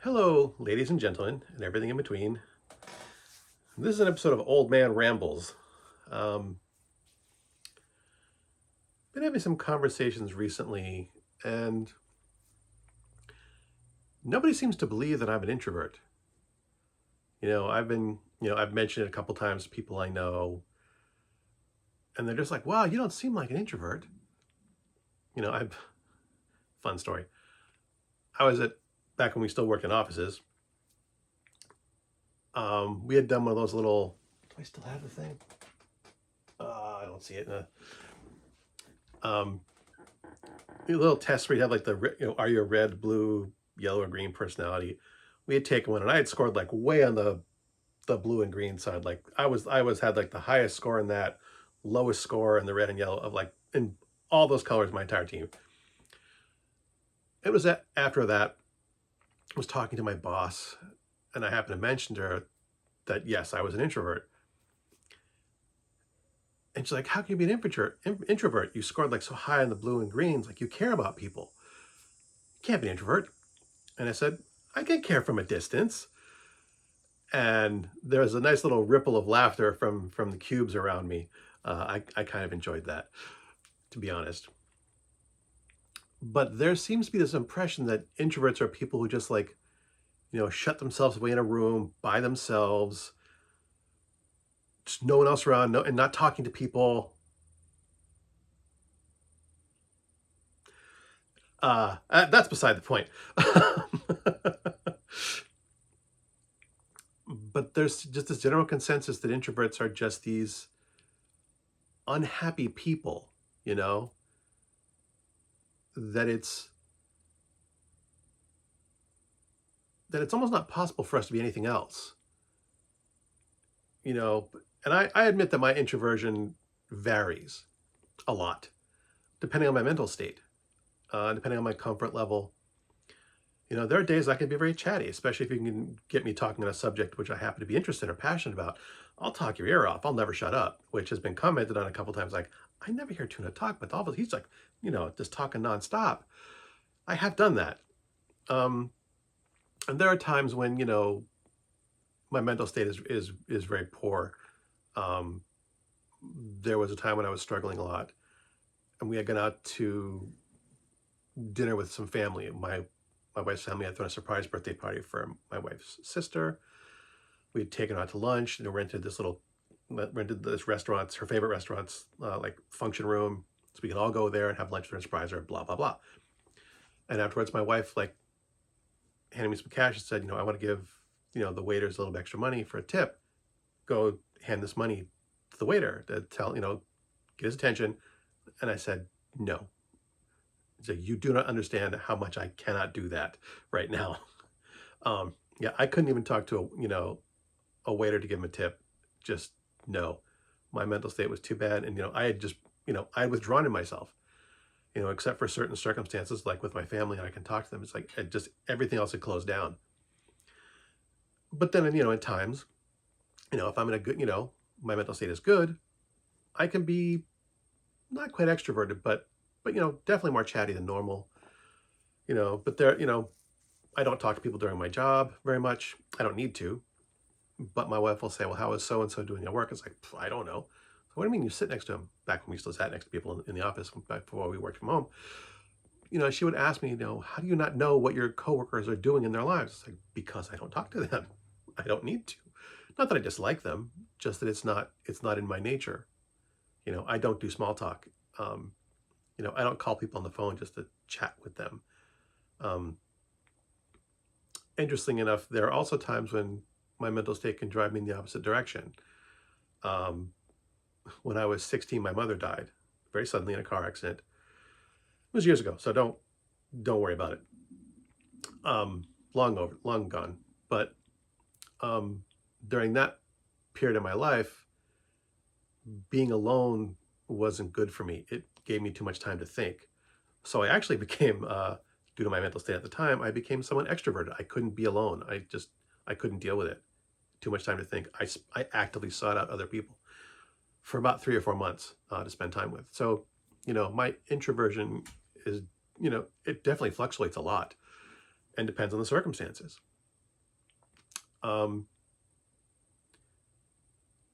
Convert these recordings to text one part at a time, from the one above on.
Hello, ladies and gentlemen, and everything in between. This is an episode of Old Man Rambles. Um, been having some conversations recently, and nobody seems to believe that I'm an introvert. I've mentioned it a couple times to people I know, and they're just like, "Wow, you don't seem like an introvert." I've fun story. I was at back when we still worked in offices. We had done one of those little. Do I still have the thing? I don't see it. Um, a little test where you have like are you a red, blue, yellow, or green personality? We had taken one, and I had scored like way on the blue and green side. Like I was had like the highest score in that, lowest score in the red and yellow of like in all those colors. My entire team. It was after that I was talking to my boss, and I happened to mention to her that yes, I was an introvert. And she's like, "How can you be an introvert? You scored like so high on the blue and greens. Like you care about people. You can't be an introvert." And I said, "I can care from a distance." And there was a nice little ripple of laughter from the cubes around me. I kind of enjoyed that, to be honest. But there seems to be this impression that introverts are people who just like, shut themselves away in a room by themselves, just no one else around, and not talking to people. That's beside the point. But there's just this general consensus that introverts are just these unhappy people, you know, that it's almost not possible for us to be anything else, you know. And I admit that my introversion varies a lot depending on my mental state, depending on my comfort level. There are days I can be very chatty, especially if you can get me talking on a subject which I happen to be interested or passionate about. I'll talk your ear off. I'll never shut up, which has been commented on a couple times. Like, I never hear Tuna talk, but all of he's like, just talking nonstop. I have done that. Um, and there are times when, my mental state is very poor. Um, there was a time when I was struggling a lot, and we had gone out to dinner with some family. My wife's family had thrown a surprise birthday party for my wife's sister. We had taken her out to lunch and rented this restaurant, her favorite restaurant's like function room, so we could all go there and have lunch and surprise her. Blah blah blah. And afterwards, my wife like handed me some cash and said, I want to give the waiters a little extra money for a tip. Go hand this money to the waiter to tell get his attention. And I said no. So you do not understand how much I cannot do that right now. Yeah, I couldn't even talk to a waiter to give him a tip. Just no. My mental state was too bad, and I had just I had withdrawn in myself. Except for certain circumstances, like with my family, and I can talk to them. It's like just everything else had closed down. But then, at times, if I'm in a good, my mental state is good, I can be not quite extroverted, but definitely more chatty than normal. But I don't talk to people during my job very much. I don't need to. But my wife will say, "Well, how is so and so doing at work?" It's like, I don't know. So what do you mean you sit next to him? Back when we still sat next to people in the office, back before we worked from home, she would ask me, how do you not know what your coworkers are doing in their lives? It's like, because I don't talk to them. I don't need to. Not that I dislike them, just that it's not in my nature. I don't do small talk. Um, I don't call people on the phone just to chat with them. Um, Interesting enough, there are also times when my mental state can drive me in the opposite direction. Um, when I was 16, my mother died very suddenly in a car accident. It was years ago, so don't worry about it. Long gone. But um, during that period of my life, being alone wasn't good for me. It gave me too much time to think. So I actually became, due to my mental state at the time, I became someone extroverted. I couldn't be alone. I couldn't deal with it. Too much time to think. I actively sought out other people for about 3 or 4 months to spend time with. So, my introversion is, it definitely fluctuates a lot and depends on the circumstances. Um,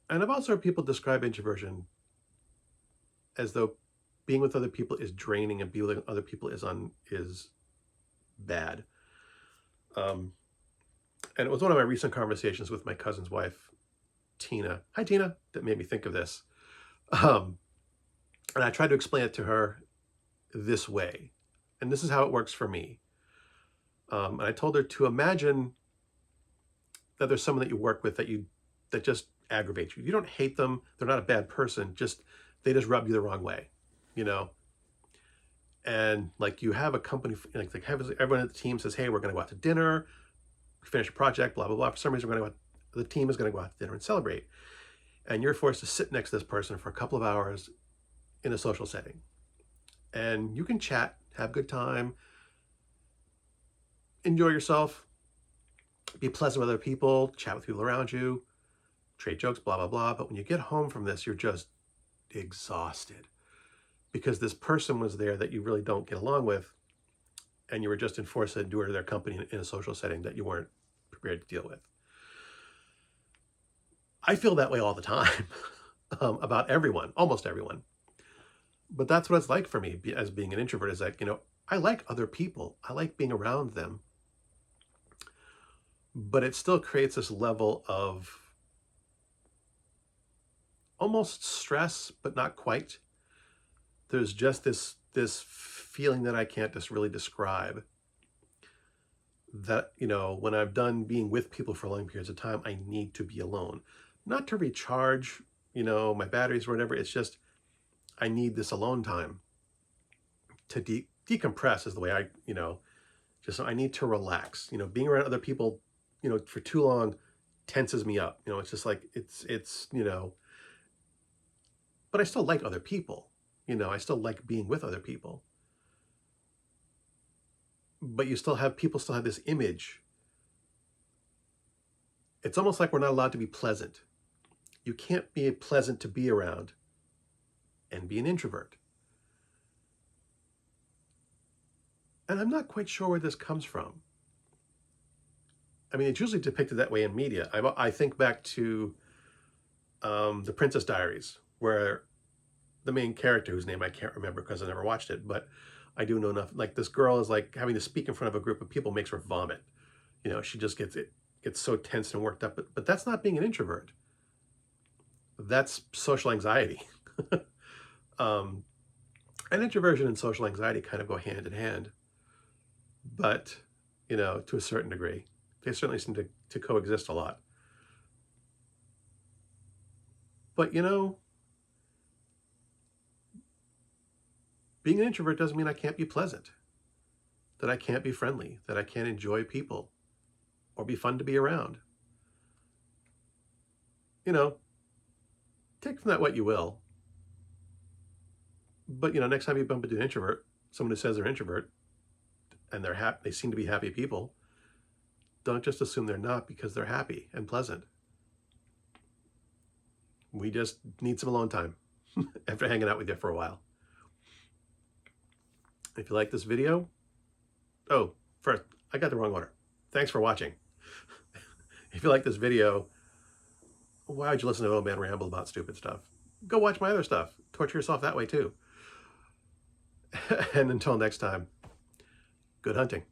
and I've also heard people describe introversion as though being with other people is draining and being with other people is bad. Um, and it was one of my recent conversations with my cousin's wife, Tina. Hi, Tina. That made me think of this. Um, and I tried to explain it to her this way. And this is how it works for me. And I told her to imagine that there's someone that you work with that just aggravates you. You don't hate them. They're not a bad person. They just rub you the wrong way, you know? And like you have a company, like everyone at the team says, hey, we're going to go out to dinner, finish a project, blah, blah, blah. For some reason, the team is going to go out to dinner and celebrate. And you're forced to sit next to this person for a couple of hours in a social setting. And you can chat, have a good time, enjoy yourself, be pleasant with other people, chat with people around you, trade jokes, blah, blah, blah. But when you get home from this, you're just exhausted because this person was there that you really don't get along with, and you were just enforced to endure their company in a social setting that you weren't prepared to deal with. I feel that way all the time about everyone, almost everyone. But that's what it's like for me as being an introvert, is like, I like other people. I like being around them. But it still creates this level of almost stress, but not quite. There's just this feeling that I can't just really describe, that, when I'm done being with people for long periods of time, I need to be alone. Not to recharge, my batteries or whatever. It's just, I need this alone time to decompress is the way I need to relax. Being around other people, for too long tenses me up. It's just like, but I still like other people. I still like being with other people. But people still have this image. It's almost like we're not allowed to be pleasant. You can't be pleasant to be around and be an introvert. And I'm not quite sure where this comes from. I mean, it's usually depicted that way in media. I think back to The Princess Diaries, where the main character, whose name I can't remember because I never watched it, but I do know enough. Like, this girl is like having to speak in front of a group of people makes her vomit. She just gets so tense and worked up. But that's not being an introvert. That's social anxiety. And introversion and social anxiety kind of go hand in hand. But, to a certain degree, they certainly seem to coexist a lot. But, being an introvert doesn't mean I can't be pleasant, that I can't be friendly, that I can't enjoy people or be fun to be around. Take from that what you will. But, next time you bump into an introvert, someone who says they're introvert, and they seem to be happy people, don't just assume they're not, because they're happy and pleasant. We just need some alone time after hanging out with you for a while. If you like this video, first, I got the wrong order. Thanks for watching. If you like this video, why would you listen to an old man ramble about stupid stuff? Go watch my other stuff. Torture yourself that way too. And until next time, good hunting.